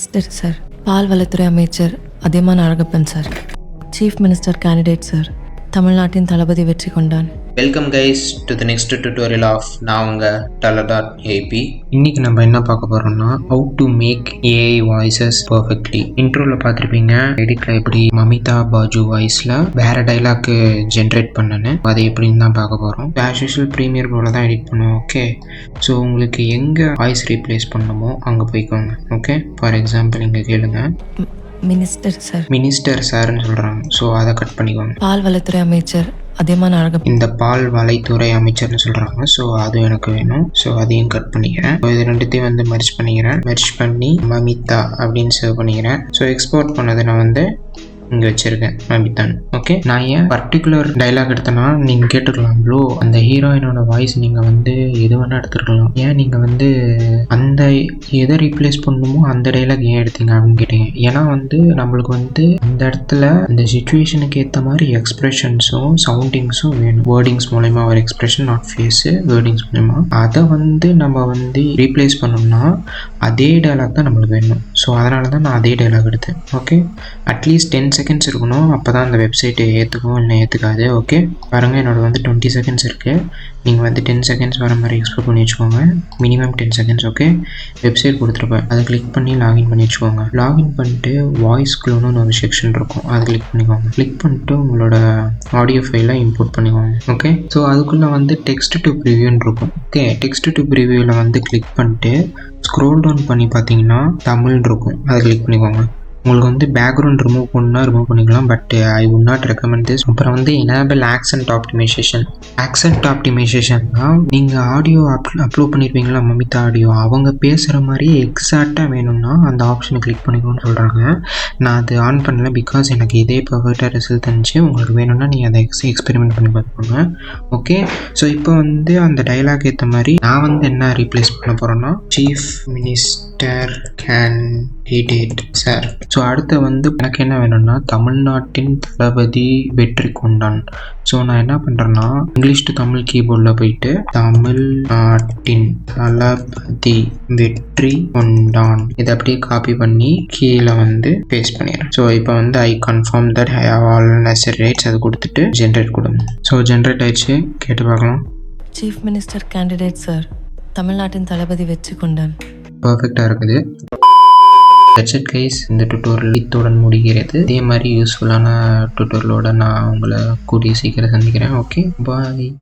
Minister sir, பால்வளத்துறை அமைச்சர் Athiyaman Alagappan sir, chief minister candidate sir, தமிழ்நாட்டின் தளபதி வெற்றி கொண்டான். Welcome guys to the next tutorial of நான் உங்கள் tala.ap. இன்னைக்கு நம்ம என்ன பார்க்க போறோம்னா how to make AI voices perfectly. இன்ட்ரோல பார்த்துருப்பீங்க, எடிட்ல எப்படி மமிதா பாஜு வாய்ஸ்ல வேற டைலாக் ஜென்ரேட் பண்ணனு அதை எப்படின்னு தான் பார்க்க போறோம். ஆஸ் யூஷுவல் ப்ரீமியர் ப்ரோல தான் எடிட் பண்ணுவோம். ஓகே, ஸோ உங்களுக்கு எங்க வாய்ஸ் ரீப்ளேஸ் பண்ணணுமோ அங்கே போய்க்கோங்க. ஓகே, ஃபார் எக்ஸாம்பிள் இங்கே கேளுங்க, மினிஸ்டர் சார், மினிஸ்டர் சார்ன்னு சொல்றாங்க. ஸோ அதை கட் பண்ணிக்கோங்க. பால்வளத்துறை அமைச்சர் அதியமான் அழகப்பன், இந்த பால் வலைத்துறை அமைச்சர்னு சொல்றாங்க. ஸோ அது எனக்கு வேணும். ஸோ அதையும் கட் பண்ணிக்கிறேன். இது ரெண்டுத்தையும் வந்து மெர்ஜ் பண்ணிக்கிறேன். மெர்ஜ் பண்ணி மமிதா அப்படின்னு சேவ் பண்ணிக்கிறேன். ஸோ எக்ஸ்போர்ட் பண்ணதை நான் வந்து இங்கே வச்சிருக்கேன், மமிதான். ஓகே, நான் ஏன் பர்டிகுலர் டைலாக் எடுத்தேன்னா நீங்கள் கேட்டுக்கலாம், ப்ரோ அந்த ஹீரோயினோட வாய்ஸ் நீங்கள் வந்து எது வேணால் எடுத்துருக்கலாம், ஏன் நீங்கள் வந்து அந்த எதை ரீப்ளேஸ் பண்ணணுமோ அந்த டைலாக் ஏன் எடுத்தீங்க அப்படின்னு கேட்டீங்க. ஏன்னா வந்து நம்மளுக்கு வந்து அந்த இடத்துல அந்த சுச்சுவேஷனுக்கு ஏற்ற மாதிரி எக்ஸ்பிரஷன்ஸும் சவுண்டிங்ஸும் வேணும். வேர்டிங்ஸ் மூலயமா ஒரு எக்ஸ்பிரஷன், நாட் ஃபேஸு, வேர்டிங்ஸ் மூலயமா அதை வந்து நம்ம வந்து ரீப்ளேஸ் பண்ணோம்னா அதே டைலாக் தான் நம்மளுக்கு வேணும். ஸோ அதனால தான் நான் அதே டைலாக் எடுத்தேன். ஓகே, அட்லீஸ்ட் 10 செகண்ட்ஸ் இருக்கணும், அப்போ தான் அந்த வெப்சைட்டை ஏற்றுக்கும், இல்லை ஏற்றுக்காது. ஓகே பாருங்கள், என்னோட வந்து 20 செகண்ட்ஸ் இருக்குது. நீங்கள் வந்து 10 செகண்ட்ஸ் வர மாதிரி எக்ஸ்போர்ட் பண்ணி வச்சுக்கோங்க, மினிமம் 10 செகண்ட்ஸ். ஓகே, வெப்சைட் கொடுத்துருப்பேன், அதை கிளிக் பண்ணி லாகின் பண்ணி வச்சுக்கோங்க. லாகின் பண்ணிட்டு வாய்ஸ் க்ளோன்னு ஒரு செக்ஷன் இருக்கும், அதை கிளிக் பண்ணிக்கோங்க. கிளிக் பண்ணிட்டு உங்களோட ஆடியோ ஃபைலை இம்போர்ட் பண்ணிக்கோங்க. ஓகே, ஸோ அதுக்குள்ளே வந்து டெக்ஸ்ட் டு ப்ரிவியூன்னு இருக்கும். ஓகே, டெக்ஸ்ட் டு ப்ரிவியூவில் வந்து கிளிக் பண்ணிட்டு ஸ்க்ரோல் டவுன் பண்ணி பார்த்தீங்கன்னா தமிழ் இருக்கும், அதை கிளிக் பண்ணிக்கோங்க. உங்களுக்கு வந்து பேக்ரவுண்ட் ரிமூவ் பண்ணால் ரிமூவ் பண்ணிக்கலாம், but I would not recommend this. அப்புறம் வந்து எனேபிள் ஆக்சென்ட் ஆப்டிமைசேஷன். ஆக்சென்ட் ஆப்டிமைசேஷன்னா நீங்கள் ஆடியோ அப்லோட் பண்ணியிருப்பீங்களா, மமிதா ஆடியோ, அவங்க பேசுகிற மாதிரி எக்ஸாக்டாக வேணும்னா அந்த ஆப்ஷனை கிளிக் பண்ணிக்கணும்னு சொல்கிறாங்க. நான் அது ஆன் பண்ணல, பிகாஸ் எனக்கு இதே பர்ஃபெக்டாக ரிசல்ட் இருந்துச்சு. உங்களுக்கு வேணும்னா நீங்கள் அதை எக்ஸ்பெரிமெண்ட் பண்ணி பார்த்துக்கோங்க. ஓகே, ஸோ இப்போ வந்து அந்த டைலாக் ஏற்ற மாதிரி நான் வந்து என்ன ரீப்ளேஸ் பண்ண போகிறேன்னா chief minister candidate sir. So அடுத்து வந்து எனக்கு என்ன வேணும்னா தமிழ்நாட்டின் தளபதி வெற்றி கொண்டான். ஸோ நான் என்ன பண்ணுறேன்னா இங்கிலீஷ் டு தமிழ் கீபோர்டில் போயிட்டு தமிழ்நாட்டின் தளபதி வெற்றி கொண்டான் இதை அப்படியே காப்பி பண்ணி கீழே வந்து பேஸ்ட் பண்ணிடுறேன். ஸோ இப்போ வந்து I confirm that I have all necessary rights, அதை கொடுத்துட்டு ஜென்ரேட் கொடுங்க. ஸோ ஜென்ரேட் ஆயிடுச்சு, கேட்டு பார்க்கலாம். சீஃப் மினிஸ்டர் கேண்டிடேட் சார், தமிழ்நாட்டின் தளபதி வெற்றி கொண்டான். பர்ஃபெக்டாக இருக்குது. தட்ஸ் இட் கைஸ், இந்த டுட்டோரியல் இத்துடன் முடிகிறது. இதே மாதிரி யூஸ்ஃபுல்லான டுட்டோரியலோட நான் உங்களை கூடிய சீக்கிரம் சந்திக்கிறேன். ஓகே, பாய்.